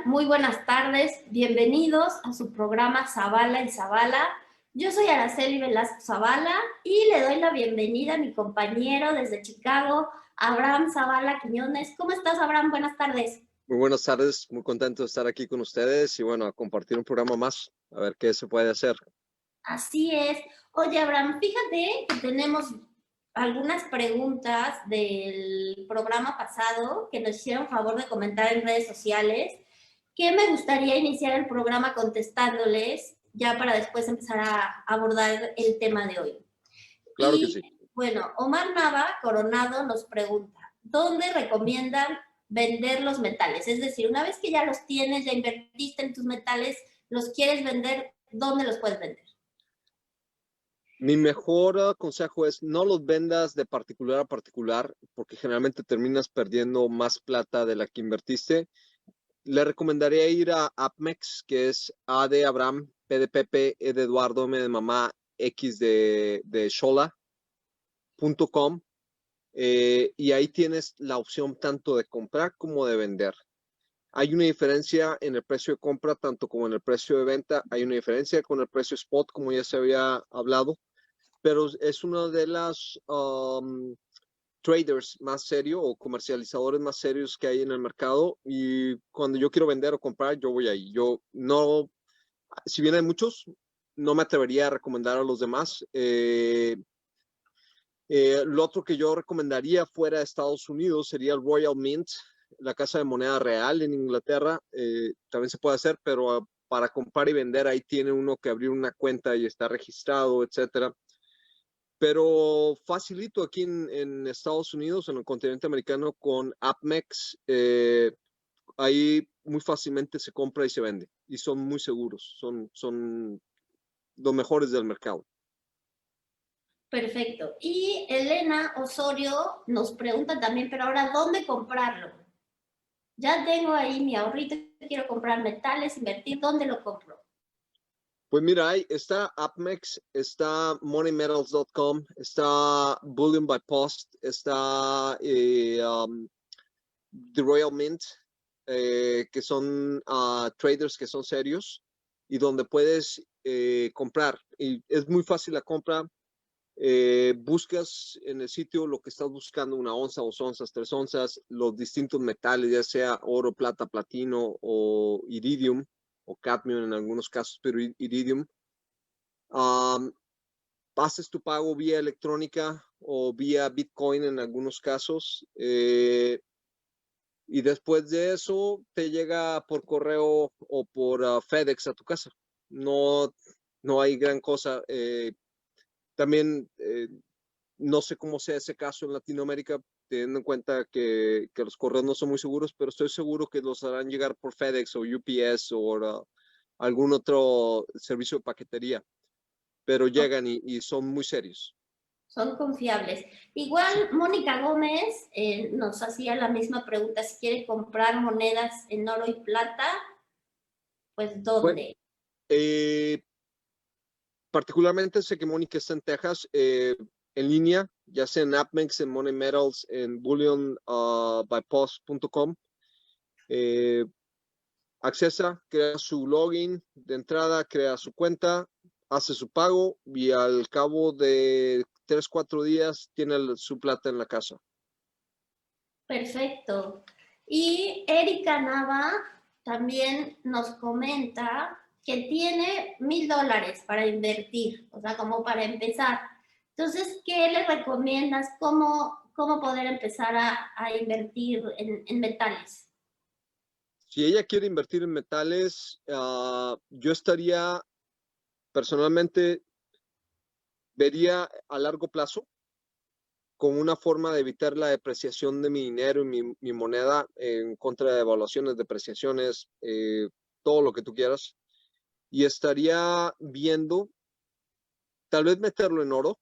tal? Muy buenas tardes. Bienvenidos a su programa Zavala y Zavala. Yo soy Araceli Velasco Zavala y le doy la bienvenida a mi compañero desde Chicago, Abraham Zavala Quiñones. ¿Cómo estás, Abraham? Buenas tardes. Muy buenas tardes, muy contento de estar aquí con ustedes y bueno, a compartir un programa más, a ver qué se puede hacer. Así es. Oye, Abraham, fíjate que tenemos algunas preguntas del programa pasado que nos hicieron favor de comentar en redes sociales, que me gustaría iniciar el programa contestándoles ya para después empezar a abordar el tema de hoy. Claro que sí. Bueno, Omar Nava Coronado nos pregunta, ¿dónde recomiendan vender los metales? Es decir, una vez que ya los tienes, ya invertiste en tus metales, los quieres vender, ¿dónde los puedes vender? Mi mejor consejo es no los vendas de particular a particular, porque generalmente terminas perdiendo más plata de la que invertiste. Le recomendaría ir a APMEX, que es A de Abraham, P de Pepe, E de Eduardo, M de Mamá, X de Xola.com. Y ahí tienes la opción tanto de comprar como de vender. Hay una diferencia en el precio de compra, tanto como en el precio de venta. Hay una diferencia con el precio spot, como ya se había hablado, pero es uno de las traders más serios o comercializadores más serios que hay en el mercado. Y cuando yo quiero vender o comprar, yo voy ahí. Yo no, si bien hay muchos, no me atrevería a recomendar a los demás. Lo otro que yo recomendaría fuera de Estados Unidos sería el Royal Mint, la casa de moneda real en Inglaterra. También se puede hacer, pero para comprar y vender ahí tiene uno que abrir una cuenta y está registrado, etcétera. Pero facilito aquí en Estados Unidos, en el continente americano, con APMEX, ahí muy fácilmente se compra y se vende. Y son muy seguros, son los mejores del mercado. Perfecto. Y Elena Osorio nos pregunta también, pero ahora, ¿dónde comprarlo? Ya tengo ahí mi ahorrito, quiero comprar metales, invertir, ¿dónde lo compro? Pues mira, ahí está APMEX, está moneymetals.com, está Bullion by Post, está The Royal Mint, que son traders que son serios y donde puedes comprar. Y es muy fácil la compra. Buscas en el sitio lo que estás buscando, 1 onza, 2 onzas, 3 onzas, los distintos metales, ya sea oro, plata, platino o iridium o cadmio en algunos casos, pero iridium. Haces tu pago vía electrónica o vía Bitcoin en algunos casos. Y después de eso te llega por correo o por FedEx a tu casa. No, no hay gran cosa. También no sé cómo sea ese caso en Latinoamérica, teniendo en cuenta que los correos no son muy seguros, pero estoy seguro que los harán llegar por FedEx o UPS o algún otro servicio de paquetería, pero llegan y son muy serios. Son confiables. Igual Mónica Gómez nos hacía la misma pregunta, si quiere comprar monedas en oro y plata, pues Bueno, ¿dónde? particularmente sé que Mónica está en Texas, en línea, ya sea en AppMex, en Money Metals, en bullionbypost.com. Accesa, crea su login de entrada, crea su cuenta, hace su pago y al cabo de 3, 4 días tiene su plata en la casa. Perfecto. Y Erika Nava también nos comenta que tiene $1,000 para invertir, o sea, como para empezar. Entonces, ¿qué le recomiendas? ¿Cómo poder empezar a invertir en metales? Si ella quiere invertir en metales, yo estaría personalmente, vería a largo plazo como una forma de evitar la depreciación de mi dinero y mi moneda en contra de evaluaciones, depreciaciones, todo lo que tú quieras. Y estaría viendo, tal vez meterlo en oro,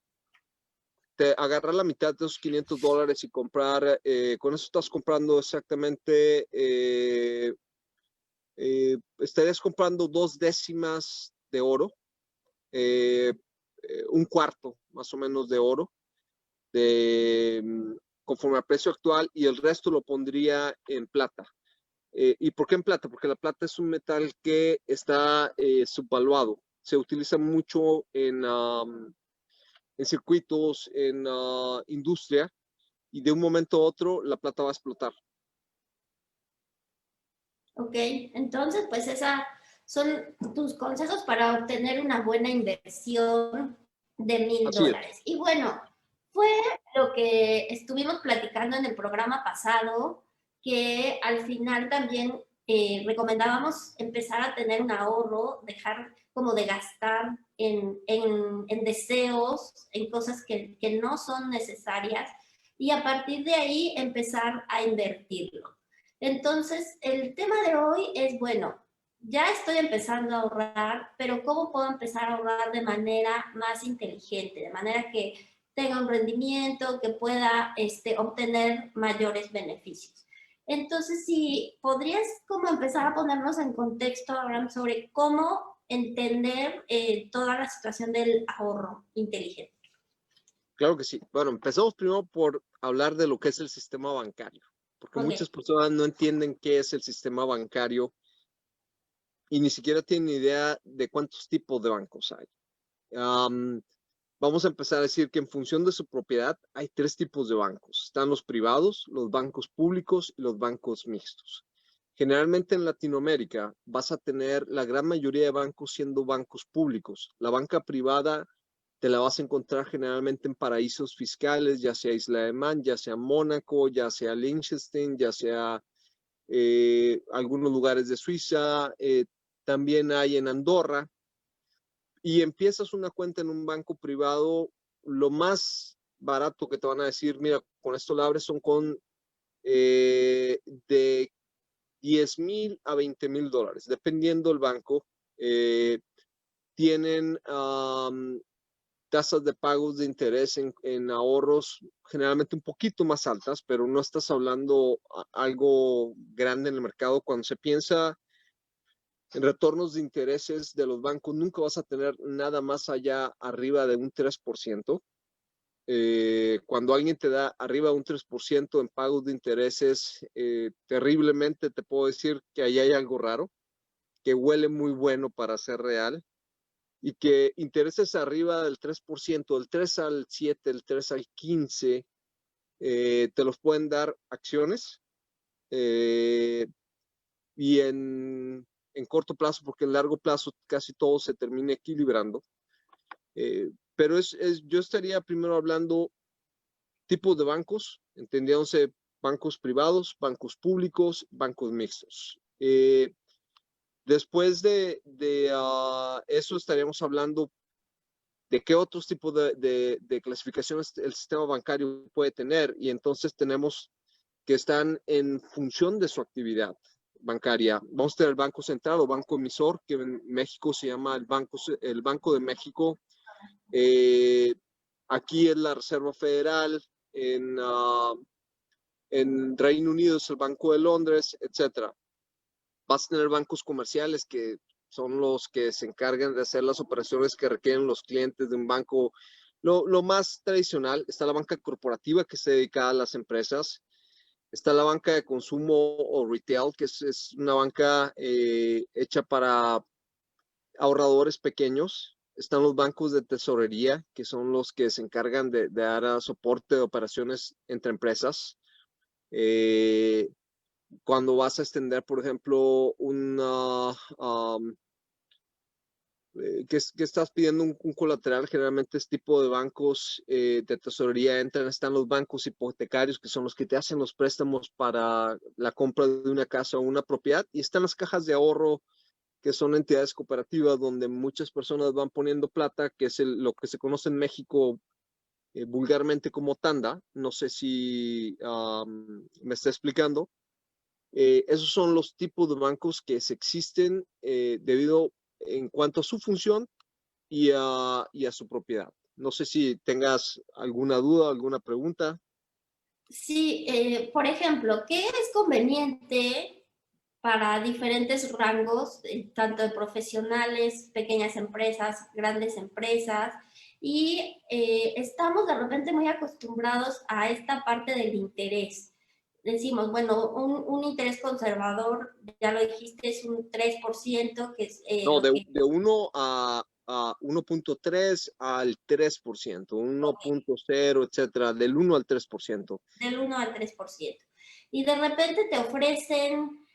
agarrar la mitad de esos $500 y comprar, con eso estás comprando exactamente, estarías comprando 2 décimas de oro, un cuarto más o menos de oro, de, conforme al precio actual, y el resto lo pondría en plata. ¿Y por qué en plata? Porque la plata es un metal que está subvaluado. Se utiliza mucho en circuitos, en industria, y de un momento a otro la plata va a explotar. Ok, entonces pues esas son tus consejos para obtener una buena inversión de mil Así es. dólares. Y bueno, fue lo que estuvimos platicando en el programa pasado, que al final también recomendábamos empezar a tener un ahorro, dejar como de gastar en deseos, en cosas que no son necesarias, y a partir de ahí empezar a invertirlo. Entonces, el tema de hoy es, bueno, ya estoy empezando a ahorrar, pero ¿cómo puedo empezar a ahorrar de manera más inteligente? De manera que tenga un rendimiento, que pueda obtener mayores beneficios. Entonces, si podrías como empezar a ponernos en contexto, Abraham, sobre cómo entender toda la situación del ahorro inteligente. Claro que sí. Bueno, empezamos primero por hablar de lo que es el sistema bancario, porque Ok. muchas personas no entienden qué es el sistema bancario y ni siquiera tienen idea de cuántos tipos de bancos hay. Vamos a empezar a decir que en función de su propiedad hay tres tipos de bancos. Están los privados, los bancos públicos y los bancos mixtos. Generalmente en Latinoamérica vas a tener la gran mayoría de bancos siendo bancos públicos. La banca privada te la vas a encontrar generalmente en paraísos fiscales, ya sea Isla de Man, ya sea Mónaco, ya sea Liechtenstein, ya sea algunos lugares de Suiza, también hay en Andorra, y empiezas una cuenta en un banco privado, lo más barato que te van a decir, mira, con esto la abres son con de 10,000 a 20,000 dólares, dependiendo del banco. Tienen tasas de pagos de interés en ahorros generalmente un poquito más altas, pero no estás hablando algo grande en el mercado. Cuando se piensa en retornos de intereses de los bancos, nunca vas a tener nada más allá arriba de un 3%. Cuando alguien te da arriba de un 3% en pagos de intereses, terriblemente te puedo decir que ahí hay algo raro, que huele muy bueno para ser real, y que intereses arriba del 3%, del 3 al 7, del 3 al 15, te los pueden dar acciones, y en corto plazo, porque en largo plazo casi todo se termina equilibrando. Pero yo estaría primero hablando tipos de bancos, entendiéndose bancos privados, bancos públicos, bancos mixtos. Después de eso estaríamos hablando de qué otros tipos de clasificaciones el sistema bancario puede tener, y entonces tenemos que están en función de su actividad bancaria. Vamos a tener el Banco Central o Banco Emisor, que en México se llama el Banco de México. Aquí es la Reserva Federal, en Reino Unido es el Banco de Londres, etcétera. Vas a tener bancos comerciales que son los que se encargan de hacer las operaciones que requieren los clientes de un banco. Lo más tradicional, está la banca corporativa, que se dedica a las empresas. Está la banca de consumo o retail, que es una banca hecha para ahorradores pequeños. Están los bancos de tesorería, que son los que se encargan de dar soporte de operaciones entre empresas. Cuando vas a extender, por ejemplo, que estás pidiendo un colateral, generalmente este tipo de bancos de tesorería están los bancos hipotecarios, que son los que te hacen los préstamos para la compra de una casa o una propiedad, y están las cajas de ahorro, que son entidades cooperativas donde muchas personas van poniendo plata, que es lo que se conoce en México vulgarmente como tanda. No sé si me está explicando. Esos son los tipos de bancos que se existen debido en cuanto a su función y a su propiedad. No sé si tengas alguna duda, alguna pregunta. Sí, por ejemplo, ¿qué es conveniente para diferentes rangos, tanto de profesionales, pequeñas empresas, grandes empresas? Y estamos de repente muy acostumbrados a esta parte del interés. decimos, bueno, un interés conservador, ya lo dijiste, es un 3%, que es No, lo que... de 1 a 1.3 al 3%, 1.0, etcétera, del 1 al 3%. Del 1 al 3%. Y de repente te ofrecen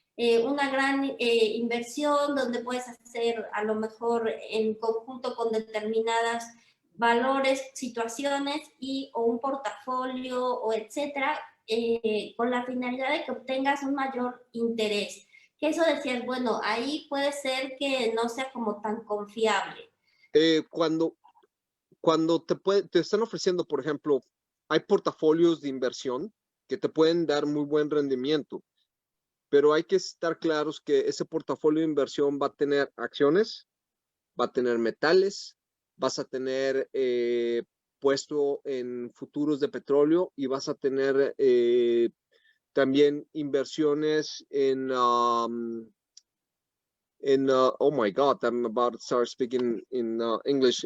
una gran inversión donde puedes hacer a lo mejor en conjunto con determinadas valores, situaciones y o un portafolio o etcétera, con la finalidad de que obtengas un mayor interés. Que eso decías, bueno, ahí puede ser que no sea como tan confiable. Cuando te están ofreciendo, por ejemplo, hay portafolios de inversión que te pueden dar muy buen rendimiento, pero hay que estar claros que ese portafolio de inversión va a tener acciones, va a tener metales, vas a tener puesto en futuros de petróleo y vas a tener también inversiones oh my God, I'm about to start speaking in English,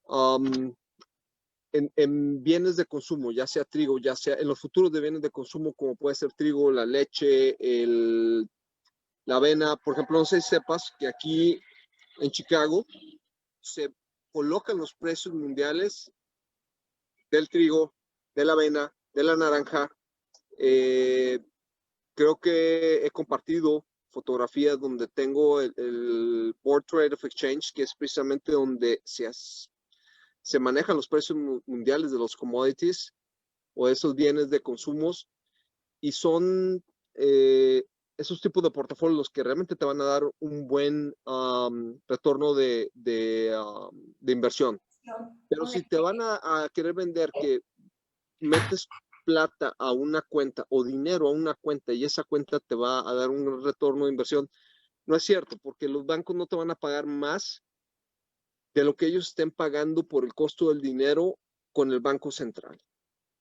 um, en bienes de consumo, ya sea trigo, ya sea en los futuros de bienes de consumo, como puede ser trigo, la leche, la avena. Por ejemplo, no sé si sepas que aquí en Chicago se colocan los precios mundiales del trigo, de la avena, de la naranja. Creo que he compartido fotografías donde tengo el World Trade of Exchange, que es precisamente donde se manejan los precios mundiales de los commodities o esos bienes de consumos, y son esos tipos de portafolios los que realmente te van a dar un buen retorno de inversión. Pero si te van a querer vender que metes plata a una cuenta o dinero a una cuenta y esa cuenta te va a dar un retorno de inversión, no es cierto, porque los bancos no te van a pagar más de lo que ellos estén pagando por el costo del dinero con el Banco Central.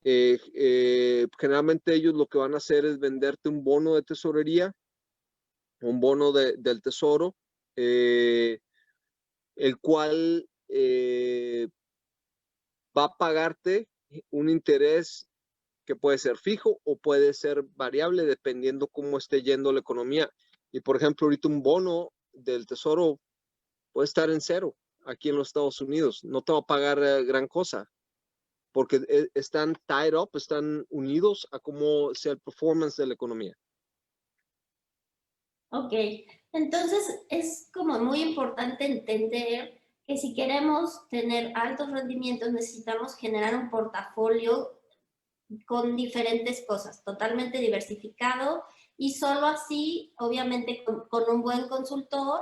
Generalmente ellos lo que van a hacer es venderte un bono de tesorería, un bono del tesoro, el cual va a pagarte un interés que puede ser fijo o puede ser variable dependiendo cómo esté yendo la economía. Y por ejemplo, ahorita un bono del tesoro puede estar en cero aquí en los Estados Unidos. No te va a pagar gran cosa porque están tied up, están unidos a cómo sea el performance de la economía. Ok, entonces es como muy importante entender que si queremos tener altos rendimientos necesitamos generar un portafolio con diferentes cosas, totalmente diversificado y solo así, obviamente, con un buen consultor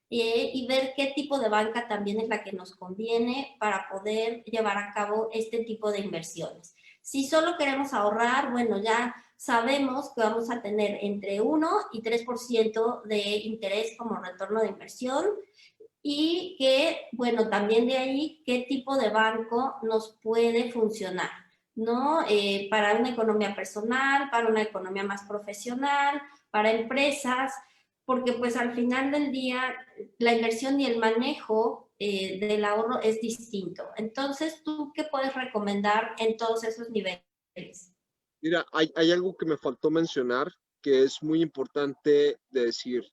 y ver qué tipo de banca también es la que nos conviene para poder llevar a cabo este tipo de inversiones. Si solo queremos ahorrar, bueno, ya sabemos que vamos a tener entre 1 y 3% de interés como retorno de inversión y que, bueno, también de ahí, qué tipo de banco nos puede funcionar, ¿no? Para una economía personal, para una economía más profesional, para empresas, porque pues al final del día la inversión y el manejo del ahorro es distinto. Entonces, ¿tú qué puedes recomendar en todos esos niveles? Mira, hay algo que me faltó mencionar que es muy importante de decir.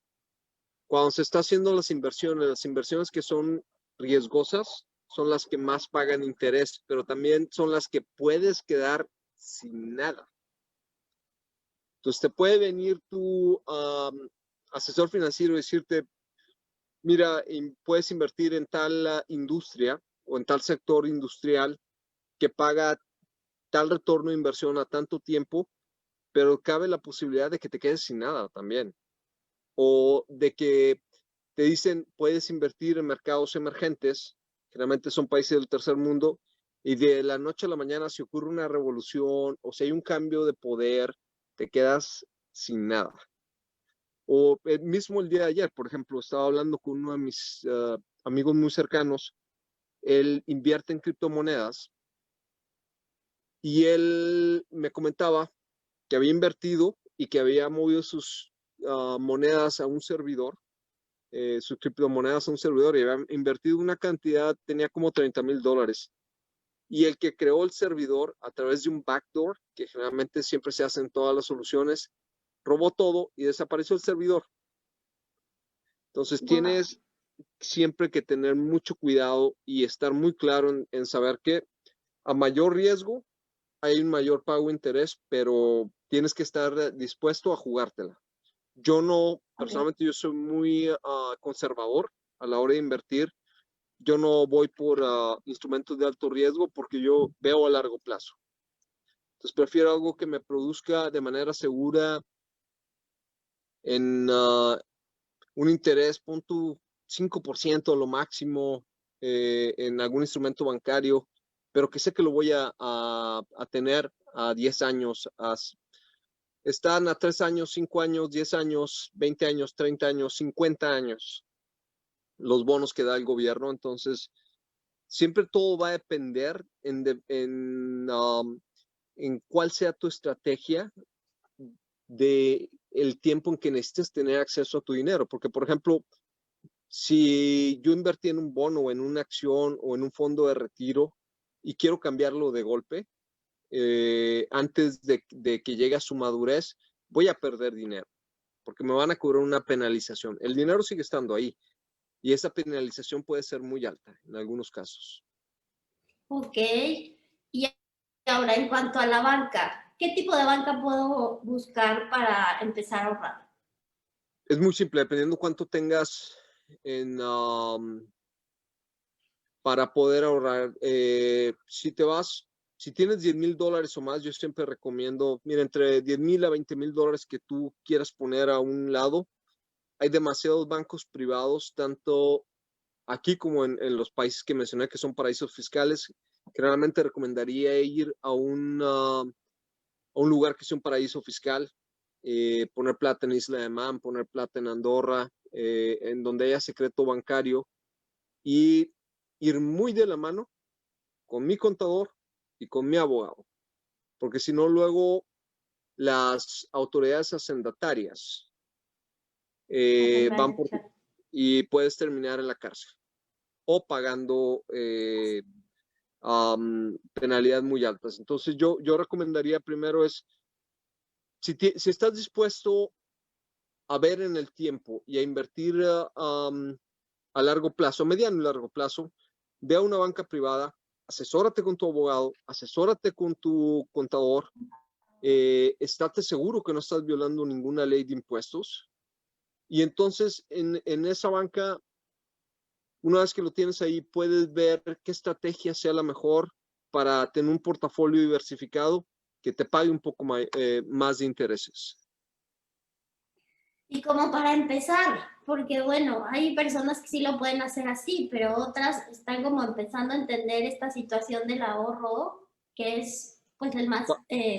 Cuando se está haciendo las inversiones que son riesgosas son las que más pagan interés, pero también son las que puedes quedar sin nada. Entonces te puede venir tu asesor financiero y decirte, mira, puedes invertir en tal industria o en tal sector industrial que paga tal retorno de inversión a tanto tiempo, pero cabe la posibilidad de que te quedes sin nada también. O de que te dicen, puedes invertir en mercados emergentes, generalmente son países del tercer mundo, y de la noche a la mañana si ocurre una revolución o si hay un cambio de poder, te quedas sin nada. O mismo el día de ayer, por ejemplo, estaba hablando con uno de mis amigos muy cercanos, él invierte en criptomonedas y él me comentaba que había invertido y que había movido sus monedas a un servidor, sus criptomonedas a un servidor, y había invertido una cantidad, tenía como $30,000. y el que creó el servidor a través de un backdoor, que generalmente siempre se hacen todas las soluciones, robó todo y desapareció el servidor. Entonces tienes siempre que tener mucho cuidado y estar muy claro en saber que a mayor riesgo hay un mayor pago de interés, pero tienes que estar dispuesto a jugártela. Yo no, personalmente yo soy muy conservador a la hora de invertir. Yo no voy por instrumentos de alto riesgo porque yo veo a largo plazo. Entonces prefiero algo que me produzca de manera segura en un interés, pon tu 5% a lo máximo en algún instrumento bancario, pero que sé que lo voy a tener a 10 años. Están a 3 años, 5 años, 10 años, 20 años, 30 años, 50 años los bonos que da el gobierno. Entonces, siempre todo va a depender en cuál sea tu estrategia de el tiempo en que necesites tener acceso a tu dinero. Porque, por ejemplo, si yo invertí en un bono o en una acción o en un fondo de retiro y quiero cambiarlo de golpe, antes de que llegue a su madurez, voy a perder dinero, porque me van a cobrar una penalización. El dinero sigue estando ahí y esa penalización puede ser muy alta en algunos casos. Ok. Y ahora, en cuanto a la banca, ¿qué tipo de banca puedo buscar para empezar a ahorrar? Es muy simple, dependiendo cuánto tengas para poder ahorrar. Si tienes $10,000 o más, yo siempre recomiendo, mira, entre $10,000 a $20,000 que tú quieras poner a un lado. Hay demasiados bancos privados, tanto aquí como en los países que mencioné que son paraísos fiscales. Generalmente recomendaría ir a un lugar que sea un paraíso fiscal, poner plata en Isla de Man, poner plata en Andorra, en donde haya secreto bancario, y ir muy de la mano con mi contador y con mi abogado, porque si no, luego las autoridades hacendatarias van por ti y puedes terminar en la cárcel o pagando penalidades muy altas. Entonces yo recomendaría primero es, si estás dispuesto a ver en el tiempo y a invertir a largo plazo, mediano y largo plazo, ve a una banca privada, asesórate con tu abogado, asesórate con tu contador, estate seguro que no estás violando ninguna ley de impuestos. Y entonces en esa banca, una vez que lo tienes ahí, puedes ver qué estrategia sea la mejor para tener un portafolio diversificado que te pague un poco más de intereses. Y como para empezar, porque bueno, hay personas que sí lo pueden hacer así, pero otras están como empezando a entender esta situación del ahorro, que es pues el más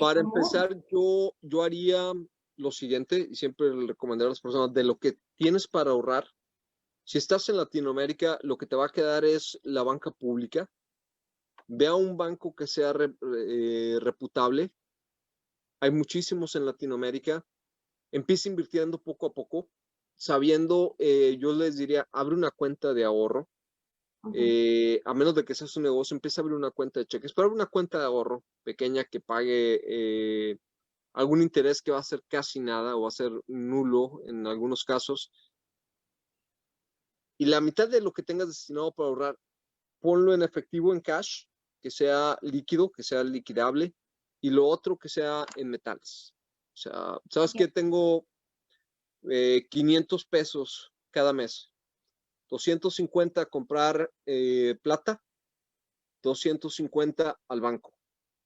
Para común. empezar, yo haría lo siguiente, y siempre le recomendaré a las personas, de lo que tienes para ahorrar. Si estás en Latinoamérica, lo que te va a quedar es la banca pública. Ve a un banco que sea reputable. Hay muchísimos en Latinoamérica. Empieza invirtiendo poco a poco, sabiendo, yo les diría, abre una cuenta de ahorro. A menos de que seas un negocio, empieza a abrir una cuenta de cheques, pero abre una cuenta de ahorro pequeña que pague algún interés que va a ser casi nada o va a ser nulo en algunos casos. Y la mitad de lo que tengas destinado para ahorrar, ponlo en efectivo, en cash, que sea líquido, que sea liquidable, y lo otro que sea en metales. O sea, ¿sabes qué? Tengo 500 pesos cada mes. 250 a comprar plata, 250 al banco.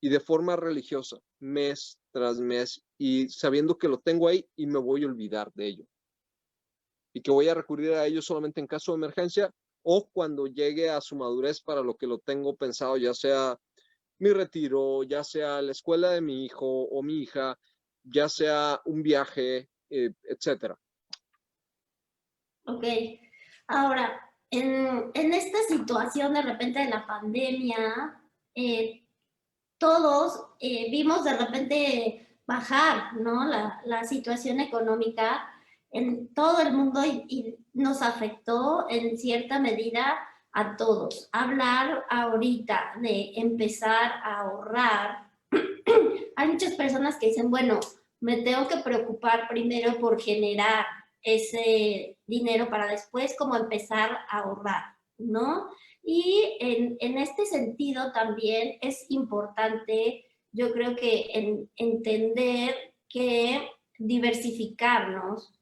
Y de forma religiosa, mes tras mes, y sabiendo que lo tengo ahí y me voy a olvidar de ello. Y que voy a recurrir a ello solamente en caso de emergencia o cuando llegue a su madurez para lo que lo tengo pensado, ya sea mi retiro, ya sea la escuela de mi hijo o mi hija, ya sea un viaje, etcétera. Ok. Ahora, en esta situación de repente de la pandemia, todos vimos de repente bajar, ¿no? La situación económica en todo el mundo y nos afectó en cierta medida a todos. Hablar ahorita de empezar a ahorrar. Hay muchas personas que dicen, bueno, me tengo que preocupar primero por generar ese dinero para después como empezar a ahorrar, ¿no? Y en este sentido también es importante, yo creo que entender que diversificarnos,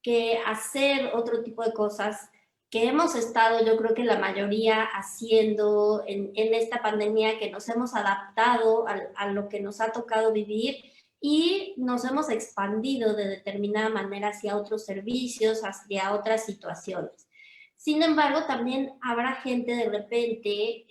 que hacer otro tipo de cosas que hemos estado, yo creo que la mayoría haciendo en esta pandemia, que nos hemos adaptado a lo que nos ha tocado vivir y nos hemos expandido de determinada manera hacia otros servicios, hacia otras situaciones. Sin embargo, también habrá gente de repente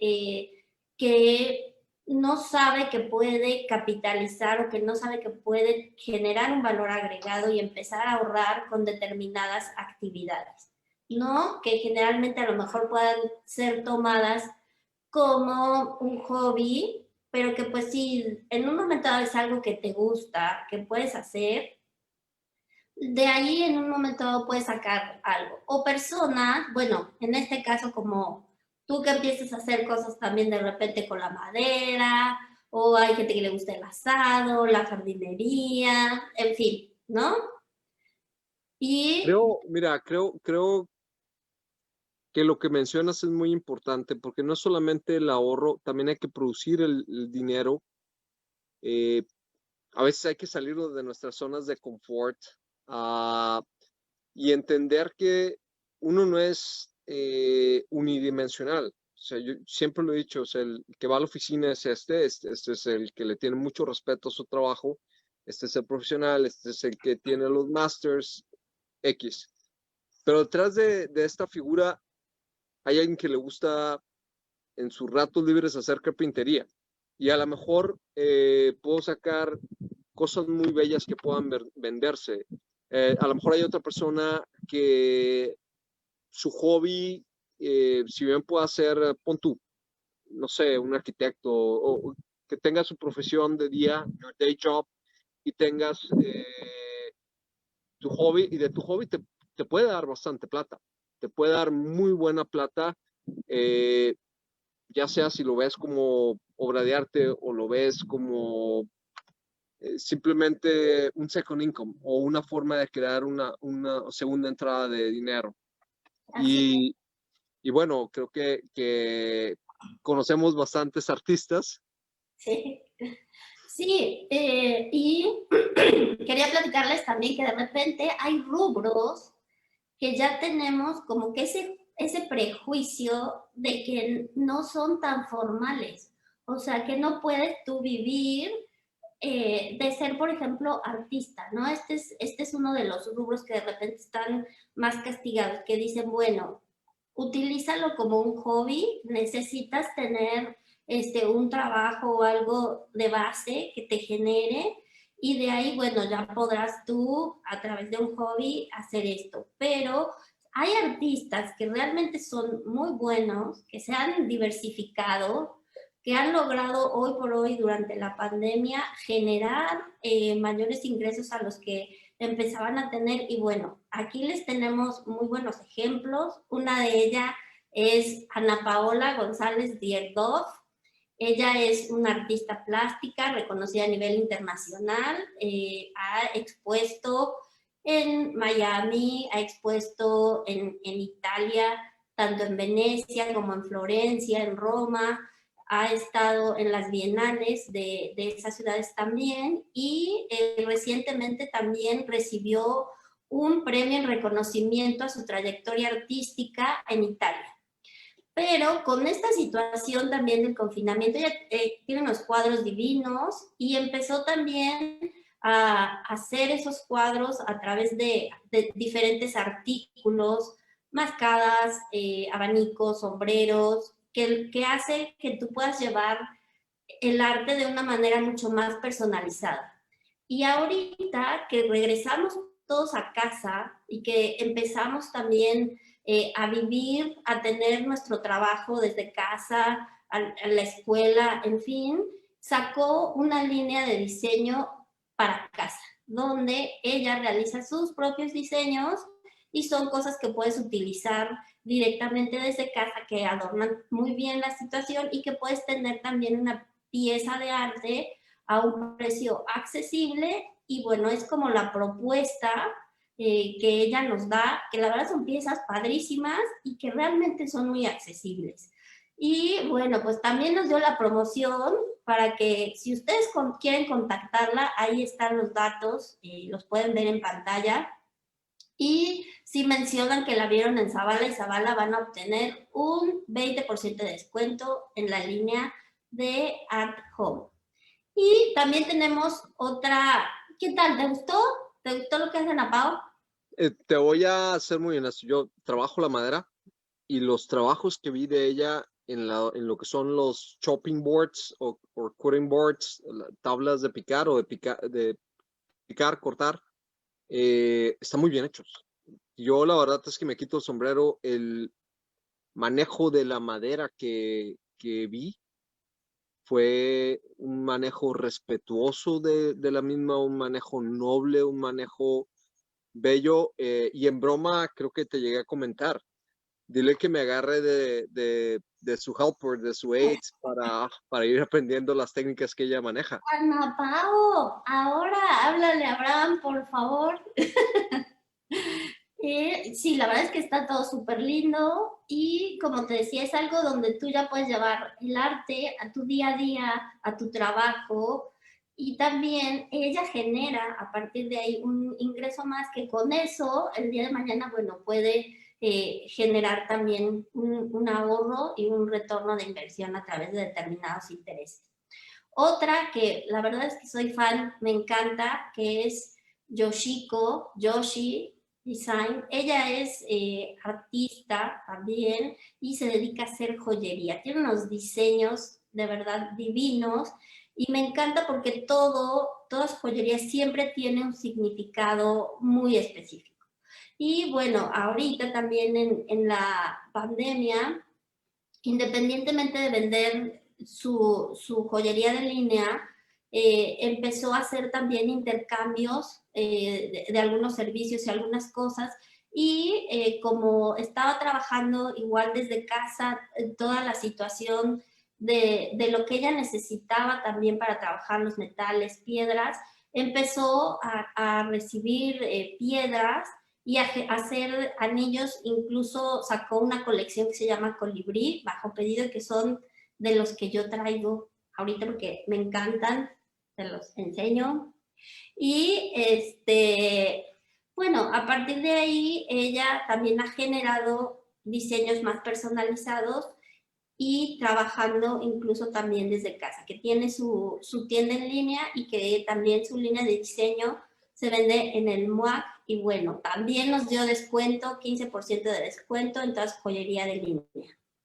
que no sabe que puede capitalizar o que no sabe que puede generar un valor agregado y empezar a ahorrar con determinadas actividades, ¿no? Que generalmente a lo mejor puedan ser tomadas como un hobby, pero que pues si en un momento dado es algo que te gusta, que puedes hacer, de ahí en un momento dado puedes sacar algo. O personas, bueno, en este caso como tú que empieces a hacer cosas también de repente con la madera, o hay gente que le gusta el asado, la jardinería, en fin, ¿no? Y Mira, creo que lo que mencionas es muy importante porque no es solamente el ahorro, también hay que producir el dinero. Eh, a veces hay que salir de nuestras zonas de confort, uh, y entender que uno no es unidimensional. O sea, yo siempre lo he dicho, o sea, el que va a la oficina es este es el que le tiene mucho respeto a su trabajo, este es el profesional, este es el que tiene los masters X. Pero detrás de esta figura hay alguien que le gusta en sus ratos libres hacer carpintería. Y a lo mejor puedo sacar cosas muy bellas que puedan venderse. A lo mejor hay otra persona que su hobby, si bien pueda ser, pon tú, no sé, un arquitecto, o que tenga su profesión de día, your day job, y tengas tu hobby, y de tu hobby te puede dar bastante plata, te puede dar muy buena plata, eh, ya sea si lo ves como obra de arte o lo ves como simplemente un second income o una forma de crear una segunda entrada de dinero. así. Y, y bueno, creo que conocemos bastantes artistas. Sí, sí, y quería platicarles también que de repente hay rubros que ya tenemos como que ese prejuicio de que no son tan formales. O sea, que no puedes tú vivir de ser, por ejemplo, artista, ¿no? Este es uno de los rubros que de repente están más castigados, que dicen, bueno, utilízalo como un hobby, necesitas tener un trabajo o algo de base que te genere y de ahí, bueno, ya podrás tú a través de un hobby hacer esto. Pero hay artistas que realmente son muy buenos, que se han diversificado, que han logrado hoy por hoy durante la pandemia generar mayores ingresos a los que empezaban a tener. Y bueno, aquí les tenemos muy buenos ejemplos. Una de ellas es Ana Paola González Dierdoff. Ella es una artista plástica reconocida a nivel internacional, ha expuesto en Miami, ha expuesto en Italia, tanto en Venecia como en Florencia, en Roma, ha estado en las bienales de esas ciudades también y recientemente también recibió un premio en reconocimiento a su trayectoria artística en Italia. Pero con esta situación también del confinamiento, ella tiene unos cuadros divinos y empezó también a hacer esos cuadros a través de diferentes artículos, mascadas, abanicos, sombreros, que hace que tú puedas llevar el arte de una manera mucho más personalizada. Y ahorita que regresamos todos a casa y que empezamos también a vivir, a tener nuestro trabajo desde casa, a la escuela, en fin, sacó una línea de diseño para casa, donde ella realiza sus propios diseños y son cosas que puedes utilizar directamente desde casa, que adornan muy bien la situación y que puedes tener también una pieza de arte a un precio accesible. Y bueno, es como la propuesta que ella nos da, que la verdad son piezas padrísimas y que realmente son muy accesibles. Y bueno, pues también nos dio la promoción para que si ustedes quieren contactarla, ahí están los datos, los pueden ver en pantalla. Y si mencionan que la vieron en Zavala y Zavala, van a obtener un 20% de descuento en la línea de At Home. Y también tenemos otra. ¿Qué tal? ¿Te gustó? ¿Te gustó lo que hacen a Pau? Te voy a ser muy honesto. Yo trabajo la madera y los trabajos que vi de ella en lo que son los chopping boards o cutting boards, tablas de picar o de picar, cortar, están muy bien hechos. Yo la verdad es que me quito el sombrero. El manejo de la madera que vi fue un manejo respetuoso de la misma, un manejo noble, un manejo bello, y en broma creo que te llegué a comentar. Dile que me agarre de su helper, de su aids, para ir aprendiendo las técnicas que ella maneja. Ana Pau, ahora háblale a Abraham, por favor. Sí, la verdad es que está todo súper lindo y como te decía, es algo donde tú ya puedes llevar el arte a tu día a día, a tu trabajo, y también ella genera a partir de ahí un ingreso más que con eso el día de mañana, bueno, puede generar también un ahorro y un retorno de inversión a través de determinados intereses. Otra que la verdad es que soy fan, me encanta, que es Yoshi Design. Ella es artista también y se dedica a hacer joyería. Tiene unos diseños de verdad divinos y me encanta porque toda su joyería siempre tiene un significado muy específico. Y bueno, ahorita también en la pandemia, independientemente de vender su joyería de línea, empezó a hacer también intercambios de algunos servicios y algunas cosas. Y como estaba trabajando igual desde casa, toda la situación de lo que ella necesitaba también para trabajar los metales, piedras, empezó a recibir piedras y a hacer anillos. Incluso sacó una colección que se llama Colibrí, bajo pedido, que son de los que yo traigo ahorita porque me encantan, te los enseño. Y bueno, a partir de ahí ella también ha generado diseños más personalizados y trabajando incluso también desde casa, que tiene su tienda en línea y que también su línea de diseño se vende en el MUAC. Y bueno, también nos dio descuento, 15% de descuento en toda su joyería de línea.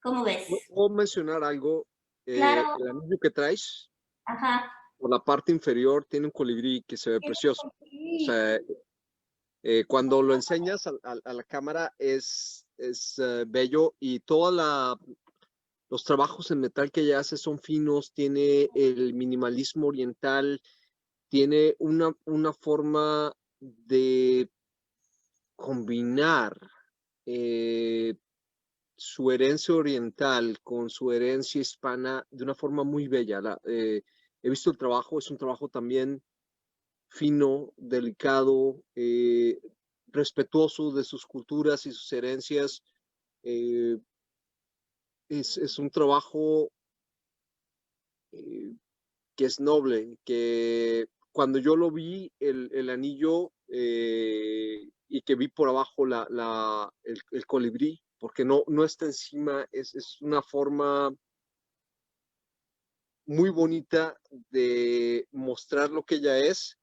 ¿Cómo ves? ¿Puedo mencionar algo? Claro. El anillo que traes, Ajá. por la parte inferior, tiene un colibrí que se ve precioso. O sea, cuando lo enseñas a la cámara es bello, y los trabajos en metal que ella hace son finos, tiene el minimalismo oriental, tiene una forma de combinar su herencia oriental con su herencia hispana de una forma muy bella. He visto el trabajo, es un trabajo también fino, delicado, respetuoso de sus culturas y sus herencias. Eh, es un trabajo que es noble, que cuando yo lo vi, el anillo, y que vi por abajo el colibrí, porque no está encima, es una forma muy bonita de mostrar lo que ella es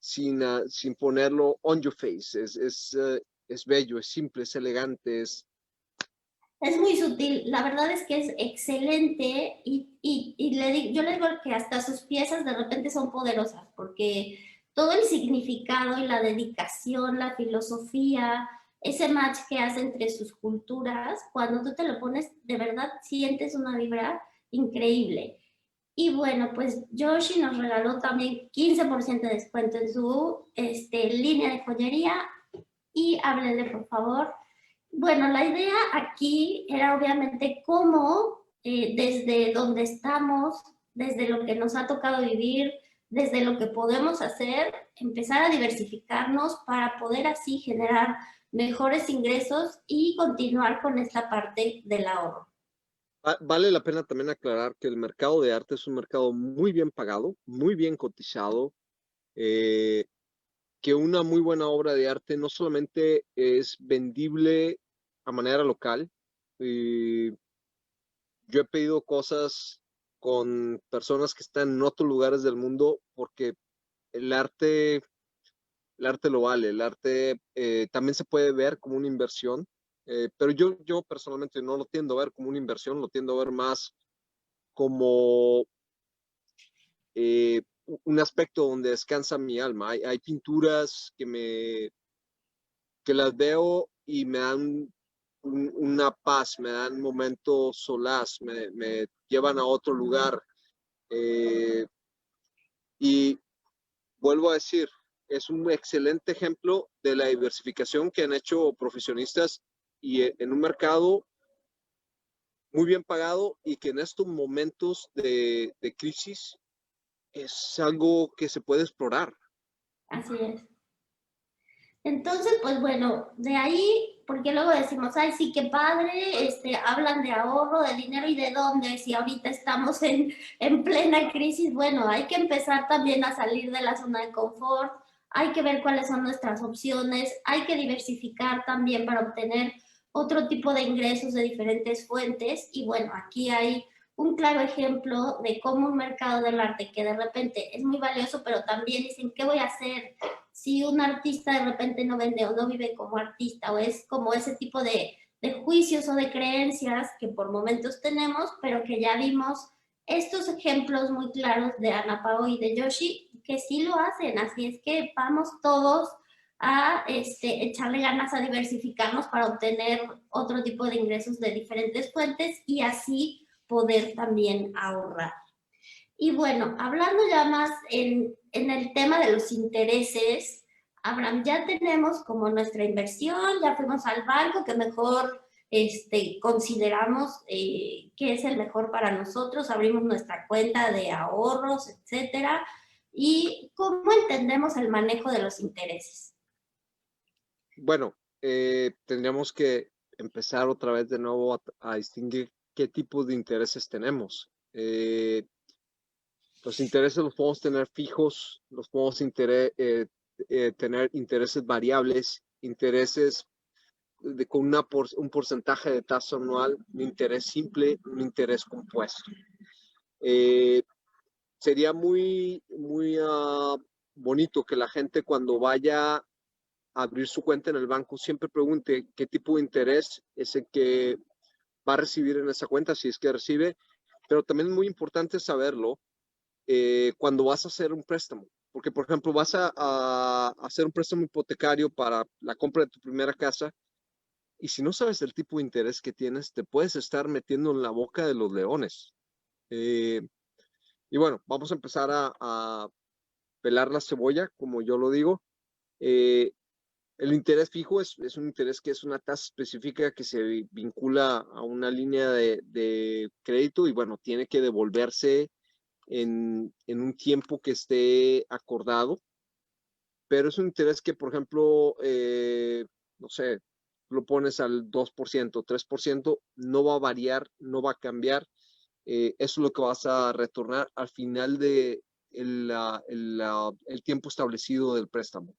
sin ponerlo on your face. Es bello, es simple, es elegante, Es muy sutil, la verdad es que es excelente y yo le digo que hasta sus piezas de repente son poderosas porque todo el significado y la dedicación, la filosofía, ese match que hace entre sus culturas, cuando tú te lo pones, de verdad sientes una vibra increíble. Y bueno, pues Yoshi nos regaló también 15% de descuento en su línea de joyería. y háblele, por favor. Bueno, la idea aquí era obviamente cómo desde donde estamos, desde lo que nos ha tocado vivir, desde lo que podemos hacer, empezar a diversificarnos para poder así generar mejores ingresos y continuar con esta parte del ahorro. Vale la pena también aclarar que el mercado de arte es un mercado muy bien pagado, muy bien cotizado, que una muy buena obra de arte no solamente es vendible a manera local. Yo he pedido cosas con personas que están en otros lugares del mundo porque el arte, el arte lo vale, el arte también se puede ver como una inversión, pero yo personalmente no lo tiendo a ver como una inversión, lo tiendo a ver más como eh, un aspecto donde descansa mi alma. Hay pinturas que las veo y me dan una paz, me dan momentos solaz, me llevan a otro lugar. Eh, y vuelvo a decir, es un excelente ejemplo de la diversificación que han hecho profesionistas y en un mercado muy bien pagado y que en estos momentos de crisis es algo que se puede explorar. Así es. Entonces, pues bueno, de ahí, porque luego decimos, ay, sí, qué padre, hablan de ahorro, de dinero y de dónde, si ahorita estamos en plena crisis, bueno, hay que empezar también a salir de la zona de confort, hay que ver cuáles son nuestras opciones, hay que diversificar también para obtener otro tipo de ingresos de diferentes fuentes y bueno, aquí hay un claro ejemplo de cómo un mercado del arte que de repente es muy valioso, pero también dicen, ¿qué voy a hacer si un artista de repente no vende o no vive como artista o es como ese tipo de juicios o de creencias que por momentos tenemos, pero que ya vimos estos ejemplos muy claros de Ana Pao y de Yoshi que sí lo hacen, así es que vamos todos a echarle ganas a diversificarnos para obtener otro tipo de ingresos de diferentes fuentes y así poder también ahorrar. Y bueno, hablando ya más en el tema de los intereses, Abraham, ya tenemos como nuestra inversión, ya fuimos al banco que mejor consideramos que es el mejor para nosotros, abrimos nuestra cuenta de ahorros, etcétera. ¿Y cómo entendemos el manejo de los intereses? Bueno, tendríamos que empezar otra vez de nuevo a distinguir qué tipos de intereses tenemos. Los intereses los podemos tener fijos, los podemos tener intereses variables, intereses con un porcentaje de tasa anual, un interés simple, un interés compuesto. Eh, Sería muy bonito que la gente cuando vaya a abrir su cuenta en el banco siempre pregunte qué tipo de interés es el que va a recibir en esa cuenta, si es que recibe, pero también es muy importante saberlo cuando vas a hacer un préstamo. Porque, por ejemplo, vas a hacer un préstamo hipotecario para la compra de tu primera casa y si no sabes el tipo de interés que tienes, te puedes estar metiendo en la boca de los leones. Eh, y bueno, vamos a empezar a pelar la cebolla, como yo lo digo. Eh, el interés fijo es un interés que es una tasa específica que se vincula a una línea de crédito y bueno, tiene que devolverse en un tiempo que esté acordado, pero es un interés que, por ejemplo, no sé, lo pones al 2%, 3%, no va a variar, no va a cambiar. Eso es lo que vas a retornar al final de el tiempo establecido del préstamo.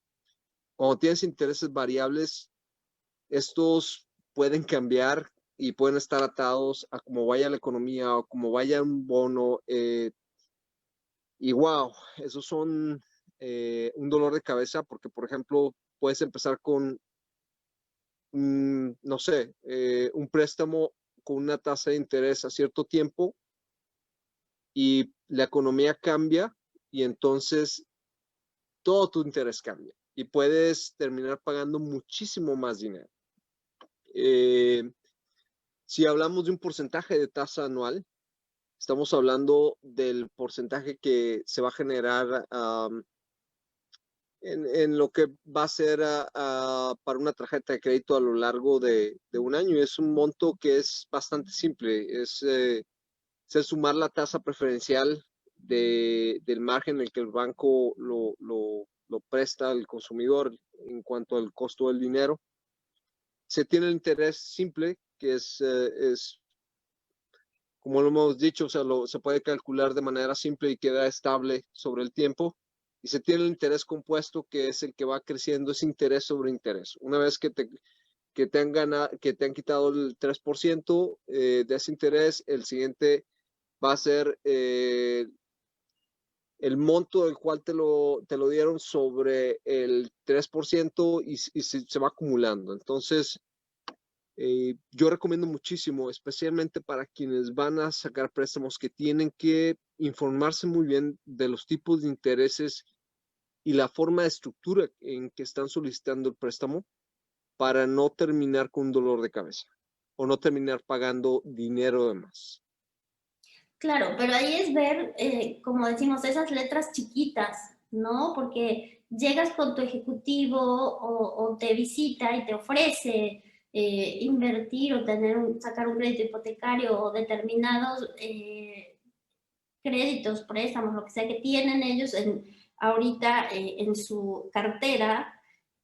Cuando tienes intereses variables, estos pueden cambiar y pueden estar atados a cómo vaya la economía o cómo vaya un bono. Y wow, esos son un dolor de cabeza porque, por ejemplo, puedes empezar con, no sé, un préstamo con una tasa de interés a cierto tiempo y la economía cambia y entonces todo tu interés cambia y puedes terminar pagando muchísimo más dinero. Eh, si hablamos de un porcentaje de tasa anual, estamos hablando del porcentaje que se va a generar en lo que va a ser para una tarjeta de crédito a lo largo de un año. Es un monto que es bastante simple, es sumar la tasa preferencial del margen en el que el banco lo presta al consumidor en cuanto al costo del dinero. Se tiene el interés simple, que es como lo hemos dicho, o sea, se puede calcular de manera simple y queda estable sobre el tiempo. Y se tiene el interés compuesto, que es el que va creciendo, es interés sobre interés. Una vez que te han quitado el 3% de ese interés, el siguiente va a ser el monto del cual te lo dieron sobre el 3% y se va acumulando. Entonces, yo recomiendo muchísimo, especialmente para quienes van a sacar préstamos, que tienen que informarse muy bien de los tipos de intereses y la forma de estructura en que están solicitando el préstamo para no terminar con un dolor de cabeza o no terminar pagando dinero de más. Claro, pero ahí es ver, como decimos, esas letras chiquitas, ¿no? Porque llegas con tu ejecutivo o te visita y te ofrece invertir o sacar un crédito hipotecario o determinados créditos, préstamos, lo que sea que tienen ellos ahorita en su cartera,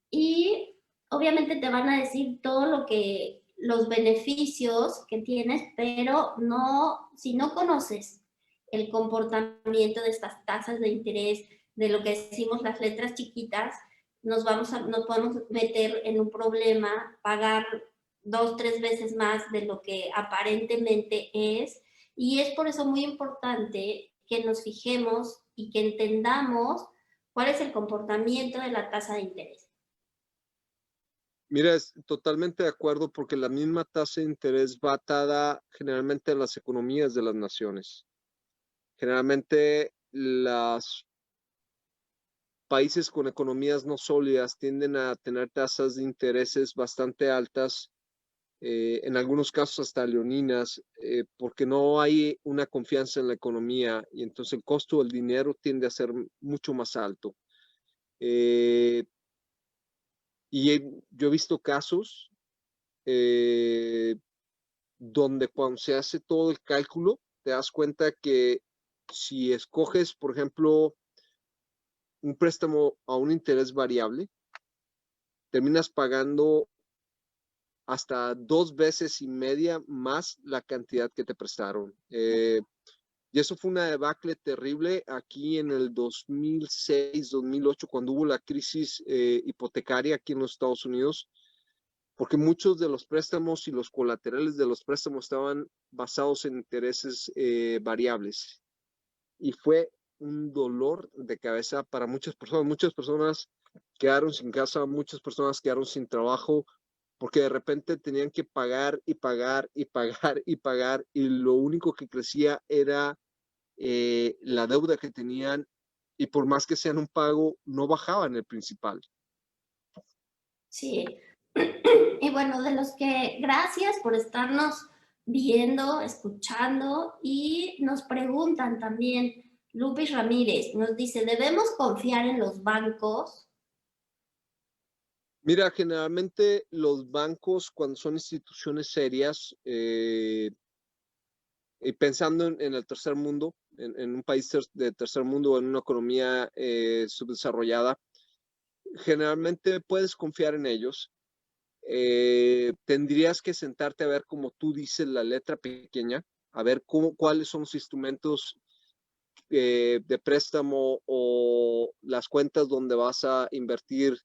y obviamente te van a decir todo lo que los beneficios que tienes, pero no, si no conoces el comportamiento de estas tasas de interés, de lo que decimos las letras chiquitas, nos podemos meter en un problema, pagar 2, 3 veces más de lo que aparentemente es, y es por eso muy importante que nos fijemos y que entendamos cuál es el comportamiento de la tasa de interés. Mira, es totalmente de acuerdo, porque la misma tasa de interés va atada generalmente a las economías de las naciones. Generalmente los países con economías no sólidas tienden a tener tasas de intereses bastante altas, en algunos casos hasta leoninas, porque no hay una confianza en la economía y entonces el costo del dinero tiende a ser mucho más alto. Eh, yo he visto casos donde cuando se hace todo el cálculo, te das cuenta que si escoges, por ejemplo, un préstamo a un interés variable, terminas pagando hasta 2 veces y media más la cantidad que te prestaron. Y eso fue una debacle terrible aquí en el 2006, 2008, cuando hubo la crisis hipotecaria aquí en los Estados Unidos, porque muchos de los préstamos y los colaterales de los préstamos estaban basados en intereses variables. Y fue un dolor de cabeza para muchas personas. Muchas personas quedaron sin casa, muchas personas quedaron sin trabajo, porque de repente tenían que pagar y pagar y pagar y pagar, y lo único que crecía era la deuda que tenían, y por más que sean un pago, no bajaban el principal. Sí. Y bueno, de los que gracias por estarnos viendo, escuchando, y nos preguntan también, Lupis Ramírez nos dice, ¿debemos confiar en los bancos? Mira, generalmente los bancos, cuando son instituciones serias, y pensando en el tercer mundo, en un país de tercer mundo o en una economía subdesarrollada, generalmente puedes confiar en ellos. Tendrías que sentarte a ver, como tú dices, la letra pequeña, a ver cuáles son los instrumentos de préstamo o las cuentas donde vas a invertir,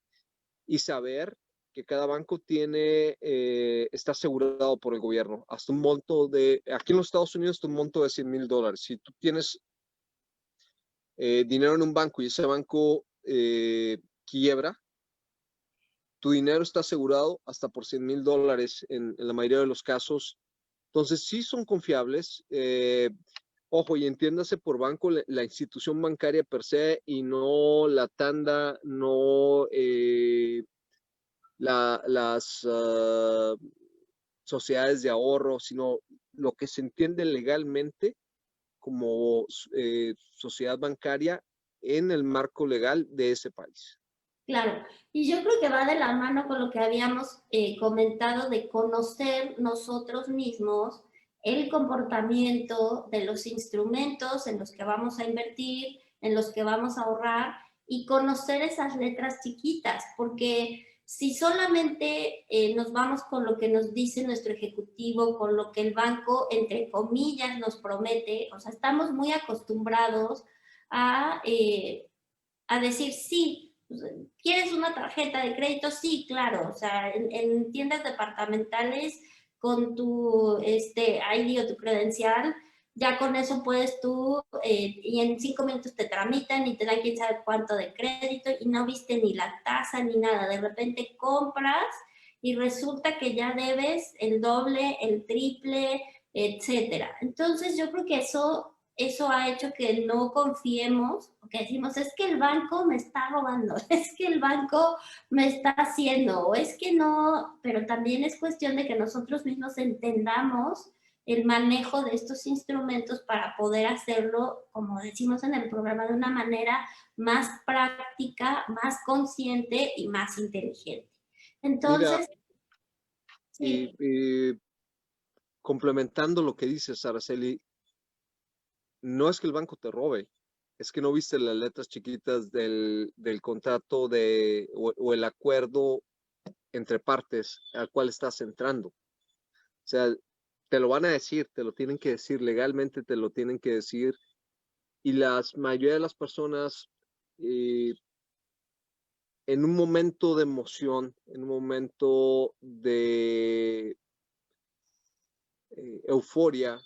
y saber que cada banco está asegurado por el gobierno hasta un monto aquí en los Estados Unidos, hasta un monto de $100,000. Si tú tienes dinero en un banco y ese banco quiebra, tu dinero está asegurado hasta por $100,000 en la mayoría de los casos. Entonces, sí son confiables. Ojo, y entiéndase por banco la institución bancaria per se, y no la tanda, no las sociedades de ahorro, sino lo que se entiende legalmente como sociedad bancaria en el marco legal de ese país. Claro, y yo creo que va de la mano con lo que habíamos comentado de conocer nosotros mismos el comportamiento de los instrumentos en los que vamos a invertir, en los que vamos a ahorrar y conocer esas letras chiquitas, porque si solamente nos vamos con lo que nos dice nuestro ejecutivo, con lo que el banco, entre comillas, nos promete, o sea, estamos muy acostumbrados a... a decir sí, ¿quieres una tarjeta de crédito? Sí, claro, o sea, en tiendas departamentales con tu ID o tu credencial, ya con eso puedes tú, y en 5 minutos te tramitan y te dan quién sabe cuánto de crédito y no viste ni la tasa ni nada. De repente compras y resulta que ya debes el doble, el triple, etcétera. Entonces yo creo que eso ha hecho que no confiemos, que decimos, es que el banco me está robando, es que el banco me está haciendo, o es que no, pero también es cuestión de que nosotros mismos entendamos el manejo de estos instrumentos para poder hacerlo, como decimos en el programa, de una manera más práctica, más consciente y más inteligente. Mira, Entonces, y, sí, y complementando lo que dices, Araceli, no es que el banco te robe, es que no viste las letras chiquitas del contrato o el acuerdo entre partes al cual estás entrando. O sea, te lo van a decir, te lo tienen que decir, legalmente te lo tienen que decir, y la mayoría de las personas eh, en un momento de emoción, en un momento de euforia,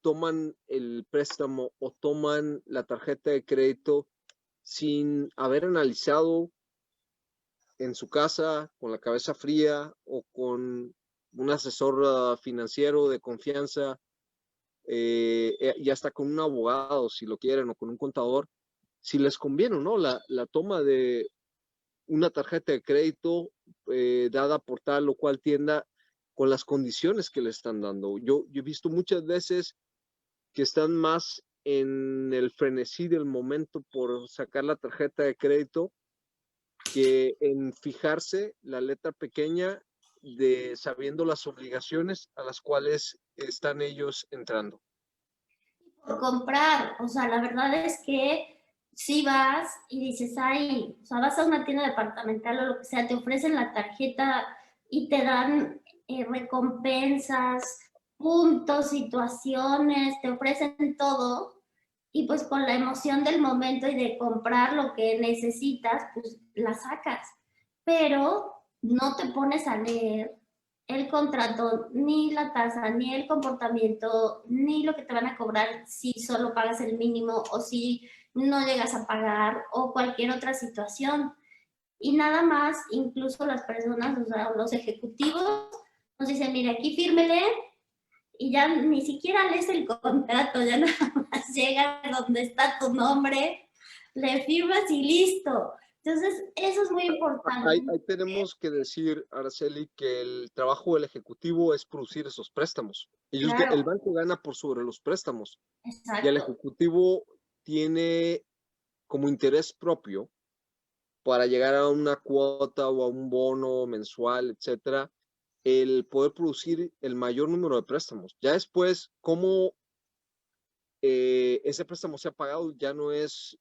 toman el préstamo o toman la tarjeta de crédito sin haber analizado en su casa, con la cabeza fría o con un asesor financiero de confianza, y hasta con un abogado, si lo quieren, o con un contador, si les conviene o no la toma de una tarjeta de crédito dada por tal o cual tienda con las condiciones que le están dando. Yo he visto muchas veces que están más en el frenesí del momento por sacar la tarjeta de crédito que en fijarse la letra pequeña de sabiendo las obligaciones a las cuales están ellos entrando. por comprar, o sea, la verdad es que si vas y dices, ay, o sea, vas a una tienda departamental o lo que sea, te ofrecen la tarjeta y te dan recompensas, puntos, situaciones, te ofrecen todo y pues con la emoción del momento y de comprar lo que necesitas, pues la sacas, pero no te pones a leer el contrato, ni la tasa, ni el comportamiento, ni lo que te van a cobrar si solo pagas el mínimo o si no llegas a pagar o cualquier otra situación. Y nada más, incluso las personas, o sea, los ejecutivos nos dicen, mire, aquí fírmele y ya ni siquiera lees el contrato, ya nada más llegas donde está tu nombre, le firmas y listo. Entonces, eso es muy importante. Ahí tenemos que decir, Araceli, que el trabajo del ejecutivo es producir esos préstamos. El Claro, banco gana por sobre los préstamos y el exacto. ejecutivo tiene como interés propio para llegar a una cuota o a un bono mensual, etcétera, el poder producir el mayor número de préstamos. Ya después, cómo ese préstamo se ha pagado ya no es,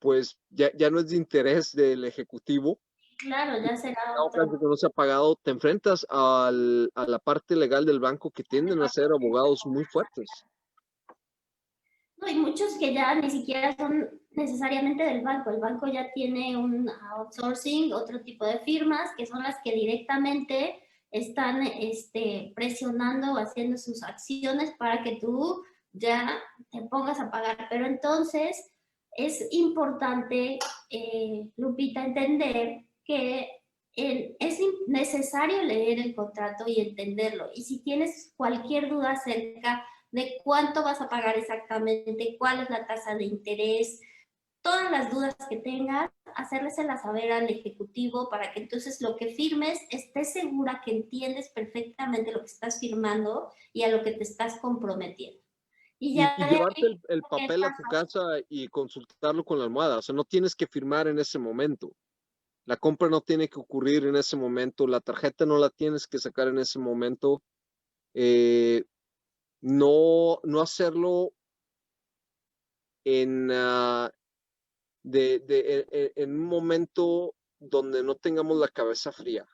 pues, ya no es de interés del ejecutivo. Claro, ya será Dado caso otro. que no se ha pagado, te enfrentas a la parte legal del banco que tienden a ser abogados muy fuertes. No, hay muchos que ya ni siquiera son necesariamente del banco. El banco ya tiene un outsourcing, otro tipo de firmas, que son las que directamente están presionando o haciendo sus acciones para que tú ya te pongas a pagar. Pero entonces es importante, Lupita, entender que es necesario leer el contrato y entenderlo. Y si tienes cualquier duda acerca de cuánto vas a pagar exactamente, cuál es la tasa de interés, todas las dudas que tengas, hacérselas saber al ejecutivo para que entonces lo que firmes estés segura que entiendes perfectamente lo que estás firmando y a lo que te estás comprometiendo. Y ya y de llevarte ahí, el ¿qué papel a tu pasa? casa y consultarlo con la almohada. O sea, no tienes que firmar en ese momento. La compra no tiene que ocurrir en ese momento. La tarjeta no la tienes que sacar en ese momento. Eh, no hacerlo en, en un momento donde no tengamos la cabeza fría.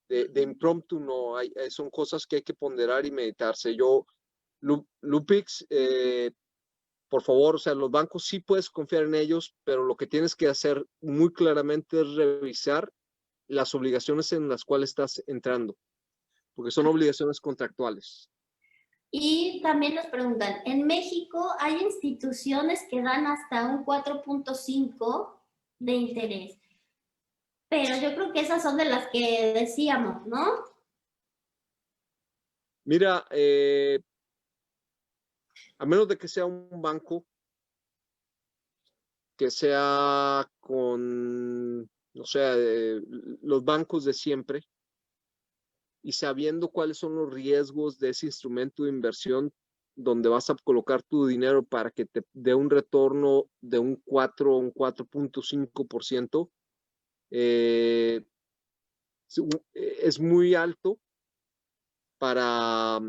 De impromptu no, son cosas que hay que ponderar y meditarse. Lupix, por favor, o sea, los bancos sí puedes confiar en ellos, pero lo que tienes que hacer muy claramente es revisar las obligaciones en las cuales estás entrando, porque son obligaciones contractuales. Y también nos preguntan, en México hay instituciones que dan hasta un 4.5 de interés, pero yo creo que esas son de las que decíamos, ¿no? Mira, a menos de que sea un banco que sea con, no sé, los bancos de siempre y sabiendo cuáles son los riesgos de ese instrumento de inversión donde vas a colocar tu dinero para que te dé un retorno de un 4 o un 4.5%, eh, es muy alto para,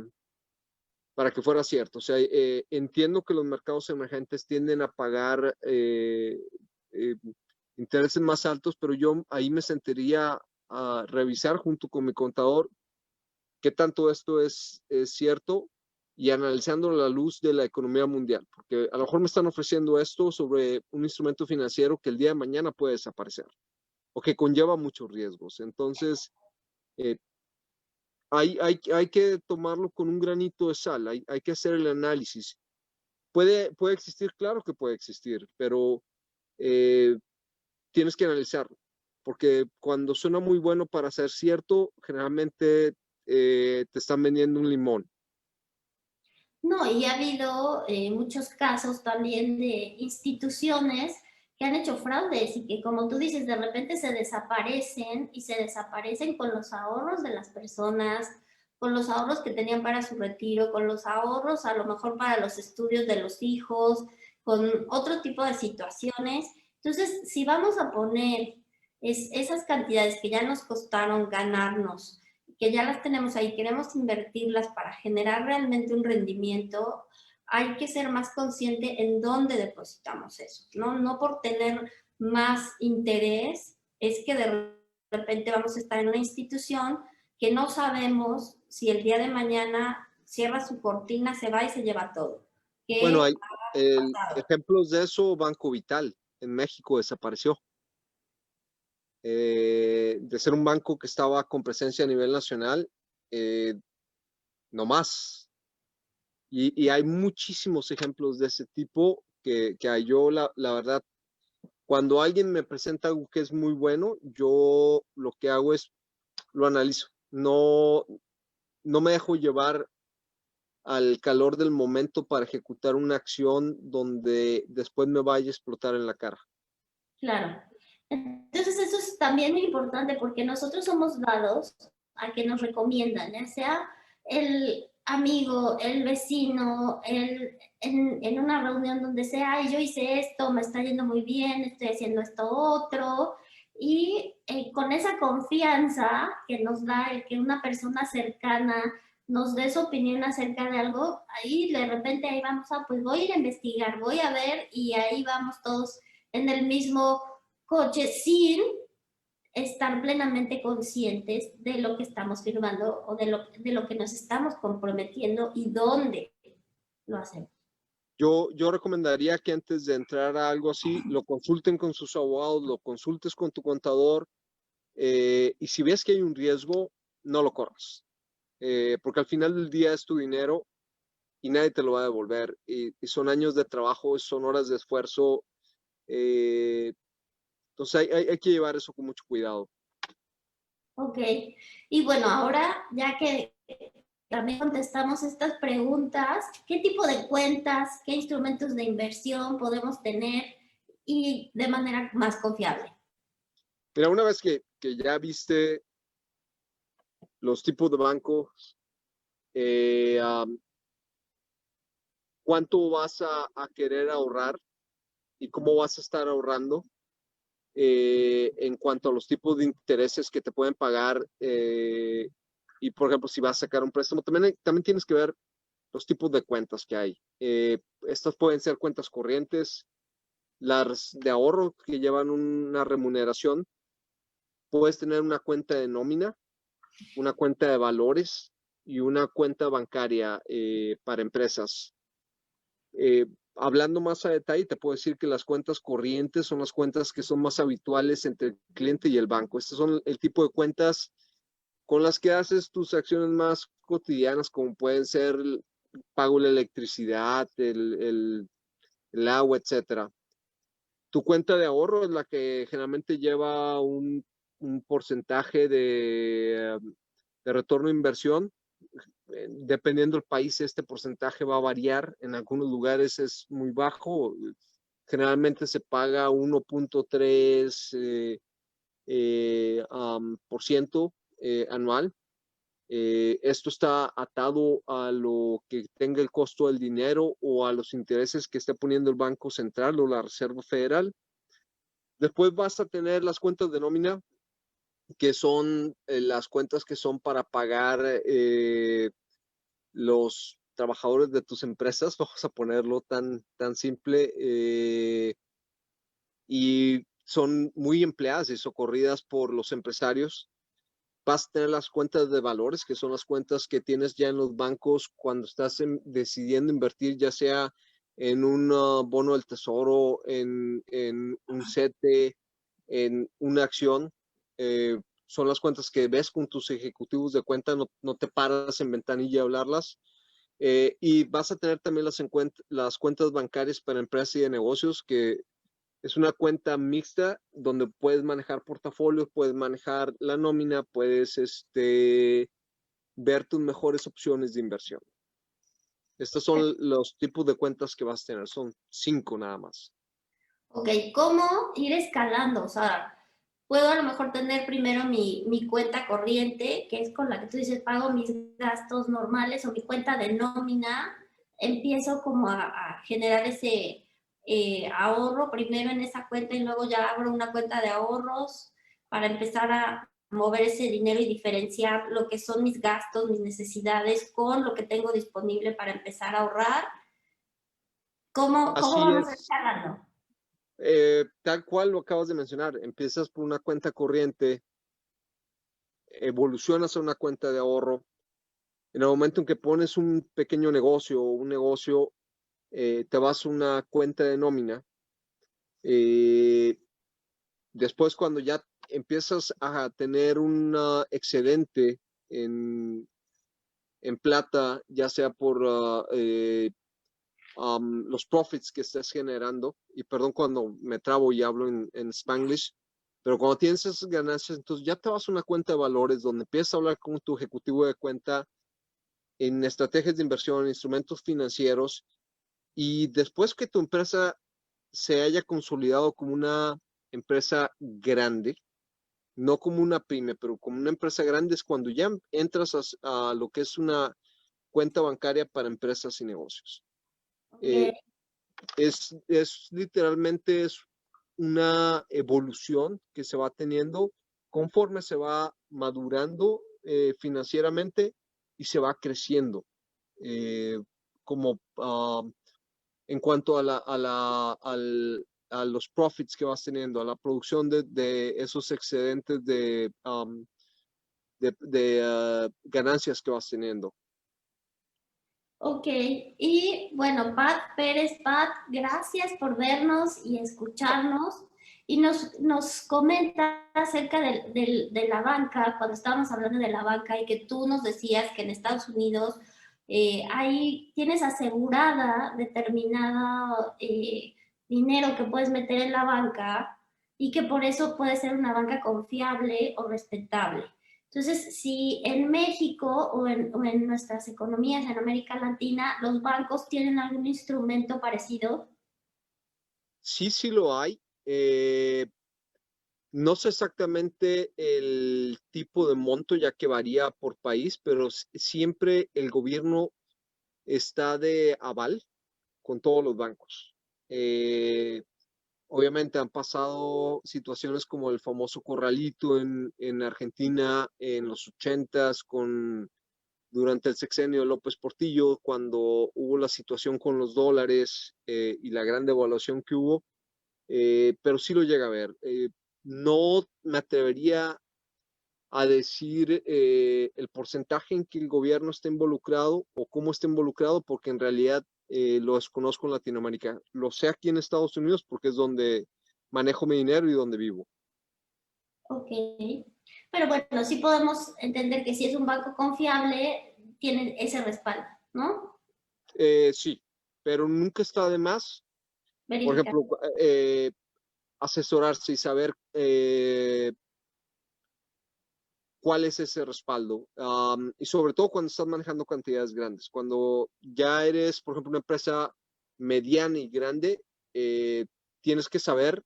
para que fuera cierto. O sea, entiendo que los mercados emergentes tienden a pagar eh, intereses más altos, pero yo ahí me sentiría a revisar junto con mi contador qué tanto esto es cierto y analizando la luz de la economía mundial, porque a lo mejor me están ofreciendo esto sobre un instrumento financiero que el día de mañana puede desaparecer o que conlleva muchos riesgos. Entonces, eh, hay que tomarlo con un granito de sal, hay que hacer el análisis. Puede existir, claro que puede existir, pero eh, tienes que analizarlo, porque cuando suena muy bueno para ser cierto, generalmente te están vendiendo un limón. No, y ha habido muchos casos también de instituciones que han hecho fraudes y que, como tú dices, de repente se desaparecen y se desaparecen con los ahorros de las personas, con los ahorros que tenían para su retiro, con los ahorros a lo mejor para los estudios de los hijos, con otro tipo de situaciones. Entonces, si vamos a poner esas cantidades que ya nos costaron ganarnos, que ya las tenemos ahí, queremos invertirlas para generar realmente un rendimiento, hay que ser más consciente en dónde depositamos eso, ¿no? No por tener más interés, es que de repente vamos a estar en una institución que no sabemos si el día de mañana cierra su cortina, se va y se lleva todo. Bueno, ¿Qué hay ha pasado? ejemplos de eso. Banco Vital en México desapareció. De ser un banco que estaba con presencia a nivel nacional, no más. Y hay muchísimos ejemplos de ese tipo que hay. Yo, la verdad, cuando alguien me presenta algo que es muy bueno, yo lo que hago es lo analizo. No me dejo llevar al calor del momento para ejecutar una acción donde después me vaya a explotar en la cara. Claro. Entonces eso es también muy importante porque nosotros somos dados a que nos recomiendan, ya sea el amigo, el vecino, en una reunión donde sea, y yo hice esto, me está yendo muy bien, estoy haciendo esto otro, y con esa confianza que nos da el que una persona cercana nos dé su opinión acerca de algo, ahí de repente ahí vamos a, pues voy a ir a investigar, voy a ver, y ahí vamos todos en el mismo coche sin estar plenamente conscientes de lo que estamos firmando o de lo que nos estamos comprometiendo y dónde lo hacemos. Yo recomendaría que antes de entrar a algo así, lo consulten con sus abogados, lo consultes con tu contador, y si ves que hay un riesgo, no lo corras, porque al final del día es tu dinero y nadie te lo va a devolver. Y son años de trabajo, son horas de esfuerzo. eh, entonces hay que llevar eso con mucho cuidado. Ok, y bueno, ahora ya que también contestamos estas preguntas, ¿qué tipo de cuentas, qué instrumentos de inversión podemos tener y de manera más confiable? Mira, una vez que ya viste los tipos de bancos, cuánto vas a querer ahorrar y cómo vas a estar ahorrando en cuanto a los tipos de intereses que te pueden pagar. Y, por ejemplo, si vas a sacar un préstamo, también tienes que ver los tipos de cuentas que hay. Estas pueden ser cuentas corrientes, las de ahorro que llevan una remuneración. Puedes tener una cuenta de nómina, una cuenta de valores y una cuenta bancaria para empresas. Hablando más a detalle, te puedo decir que las cuentas corrientes son las cuentas que son más habituales entre el cliente y el banco. Estas son el tipo de cuentas con las que haces tus acciones más cotidianas, como pueden ser el pago de la electricidad, el agua, etcétera. Tu cuenta de ahorro es la que generalmente lleva un porcentaje de retorno de inversión. Dependiendo del país, este porcentaje va a variar. En algunos lugares es muy bajo. Generalmente se paga 1.3% por ciento anual. Esto está atado a lo que tenga el costo del dinero o a los intereses que esté poniendo el Banco Central o la Reserva Federal. Después vas a tener las cuentas de nómina, que son las cuentas que son para pagar los trabajadores de tus empresas, vamos a ponerlo tan simple, y son muy empleadas y socorridas por los empresarios. Vas a tener las cuentas de valores, que son las cuentas que tienes ya en los bancos cuando estás decidiendo invertir, ya sea en un bono del tesoro, en un CETE, en una acción. Son las cuentas que ves con tus ejecutivos de cuenta, no te paras en ventanilla a hablarlas. Y vas a tener también las cuentas bancarias para empresas y de negocios, que es una cuenta mixta donde puedes manejar portafolios, puedes manejar la nómina, puedes ver tus mejores opciones de inversión. Estos son los tipos de cuentas que vas a tener, son 5 nada más. Ok, ¿cómo ir escalando? O sea, puedo a lo mejor tener primero mi cuenta corriente, que es con la que tú dices, pago mis gastos normales, o mi cuenta de nómina, empiezo como a generar ese ahorro primero en esa cuenta y luego ya abro una cuenta de ahorros para empezar a mover ese dinero y diferenciar lo que son mis gastos, mis necesidades con lo que tengo disponible para empezar a ahorrar. ¿Cómo Así vamos es. escalando? Tal cual lo acabas de mencionar, empiezas por una cuenta corriente, evolucionas a una cuenta de ahorro. En el momento en que pones un pequeño negocio o un negocio, te vas a una cuenta de nómina. Después, cuando ya empiezas a tener un excedente en, en plata, ya sea por los profits que estés generando, y perdón cuando me trabo y hablo en Spanglish, pero cuando tienes esas ganancias, entonces ya te vas a una cuenta de valores donde empiezas a hablar con tu ejecutivo de cuenta en estrategias de inversión, en instrumentos financieros, y después que tu empresa se haya consolidado como una empresa grande, no como una pyme, pero como una empresa grande, es cuando ya entras a lo que es una cuenta bancaria para empresas y negocios. Okay. Literalmente es una evolución que se va teniendo conforme se va madurando financieramente y se va creciendo como en cuanto a los profits que vas teniendo, a la producción de esos excedentes de ganancias que vas teniendo. Ok, y bueno, Pat Pérez, Pat, gracias por vernos y escucharnos. Y nos comenta acerca de la banca, cuando estábamos hablando de la banca y que tú nos decías que en Estados Unidos ahí tienes asegurada determinado dinero que puedes meter en la banca y que por eso puede ser una banca confiable o respetable. Entonces, si en México o en nuestras economías en América Latina los bancos tienen algún instrumento parecido. Sí lo hay. No sé exactamente el tipo de monto, ya que varía por país, pero siempre el gobierno está de aval con todos los bancos. Obviamente han pasado situaciones como el famoso corralito en Argentina en los 80s, durante el sexenio de López Portillo, cuando hubo la situación con los dólares y la gran devaluación que hubo, pero sí lo llega a ver. No me atrevería a decir el porcentaje en que el gobierno está involucrado o cómo está involucrado, porque en realidad lo desconozco en Latinoamérica. Lo sé aquí en Estados Unidos porque es donde manejo mi dinero y donde vivo. Ok. Pero bueno, sí podemos entender que si es un banco confiable, tiene ese respaldo, ¿no? Sí, pero nunca está de más, por Verificar. ejemplo, asesorarse y saber cuál es ese respaldo. Y sobre todo cuando estás manejando cantidades grandes. Cuando ya eres, por ejemplo, una empresa mediana y grande, tienes que saber,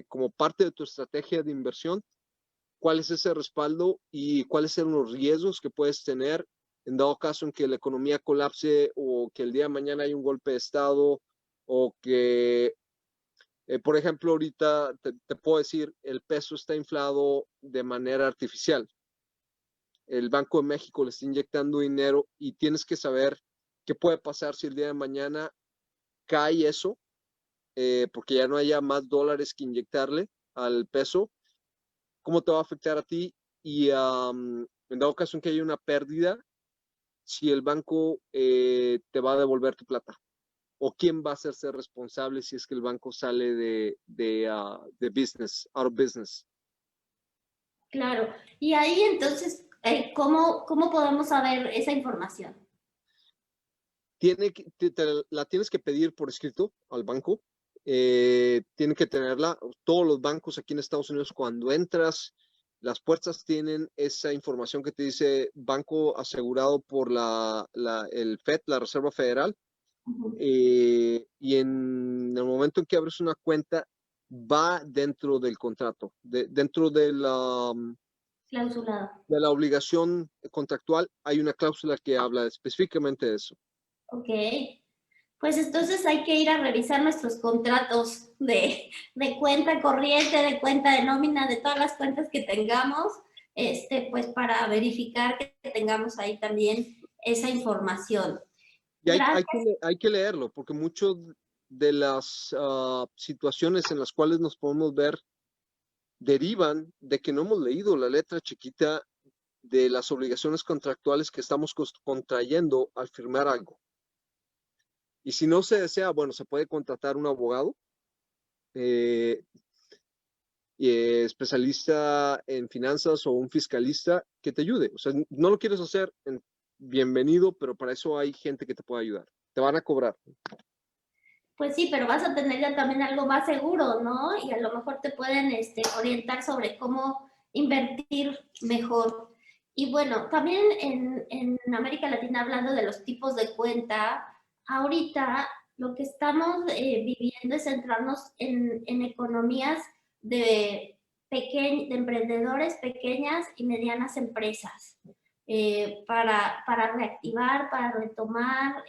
como parte de tu estrategia de inversión, cuál es ese respaldo y cuáles son los riesgos que puedes tener en dado caso en que la economía colapse o que el día de mañana hay un golpe de Estado o que, por ejemplo, ahorita te puedo decir, el peso está inflado de manera artificial. El Banco de México le está inyectando dinero y tienes que saber qué puede pasar si el día de mañana cae eso, porque ya no haya más dólares que inyectarle al peso, cómo te va a afectar a ti y en dado caso en que haya una pérdida, si el banco te va a devolver tu plata o quién va a hacerse responsable si es que el banco sale de business, out of business. Claro. Y ahí entonces, ¿cómo podemos saber esa información? La tienes que pedir por escrito al banco. Tienen que tenerla. Todos los bancos aquí en Estados Unidos, cuando entras, las puertas tienen esa información que te dice banco asegurado por el FED, la Reserva Federal. Y en el momento en que abres una cuenta, va dentro del contrato, dentro Clausulado. de la obligación contractual, hay una cláusula que habla específicamente de eso. Ok. Pues entonces hay que ir a revisar nuestros contratos de cuenta corriente, de cuenta de nómina, de todas las cuentas que tengamos, pues para verificar que tengamos ahí también esa información. Y Gracias. hay que leerlo, porque muchas de las situaciones en las cuales nos podemos ver derivan de que no hemos leído la letra chiquita de las obligaciones contractuales que estamos contrayendo al firmar algo. Y si no se desea, bueno, se puede contratar un abogado especialista en finanzas o un fiscalista que te ayude. O sea, no lo quieres hacer, bienvenido, pero para eso hay gente que te puede ayudar. Te van a cobrar. Pues sí, pero vas a tener ya también algo más seguro, ¿no? Y a lo mejor te pueden orientar sobre cómo invertir mejor. Y bueno, también en América Latina, hablando de los tipos de cuenta, ahorita lo que estamos viviendo es centrarnos en economías de emprendedores, pequeñas y medianas empresas, para reactivar, para retomar,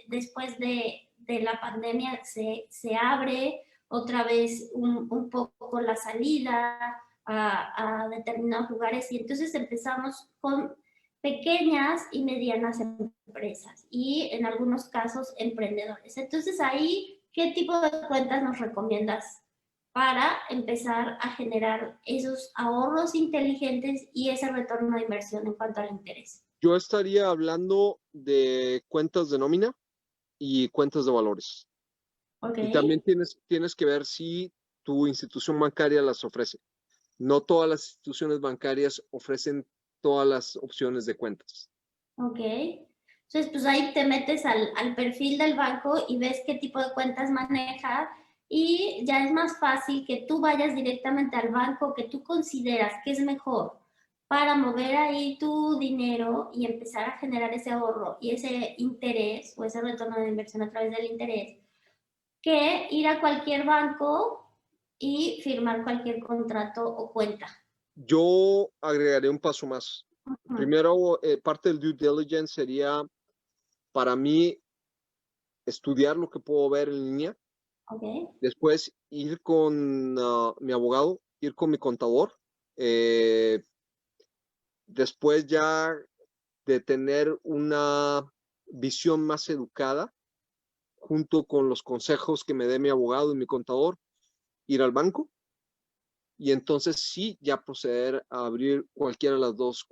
después de la pandemia se abre otra vez un poco la salida a determinados lugares y entonces empezamos con pequeñas y medianas empresas y en algunos casos emprendedores. Entonces ahí, ¿qué tipo de cuentas nos recomiendas para empezar a generar esos ahorros inteligentes y ese retorno de inversión en cuanto al interés? Yo estaría hablando de cuentas de nómina y cuentas de valores. Ok. Y también tienes que ver si tu institución bancaria las ofrece. No todas las instituciones bancarias ofrecen todas las opciones de cuentas. Ok. Entonces, pues ahí te metes al perfil del banco y ves qué tipo de cuentas maneja y ya es más fácil que tú vayas directamente al banco que tú consideras que es mejor para mover ahí tu dinero y empezar a generar ese ahorro y ese interés o ese retorno de inversión a través del interés, que ir a cualquier banco y firmar cualquier contrato o cuenta. Yo agregaré un paso más. Primero, parte del due diligence sería, para mí, estudiar lo que puedo ver en línea, Ok. después ir con mi abogado, ir con mi contador, después ya de tener una visión más educada, junto con los consejos que me dé mi abogado y mi contador, ir al banco y entonces sí ya proceder a abrir cualquiera de las dos cuentas.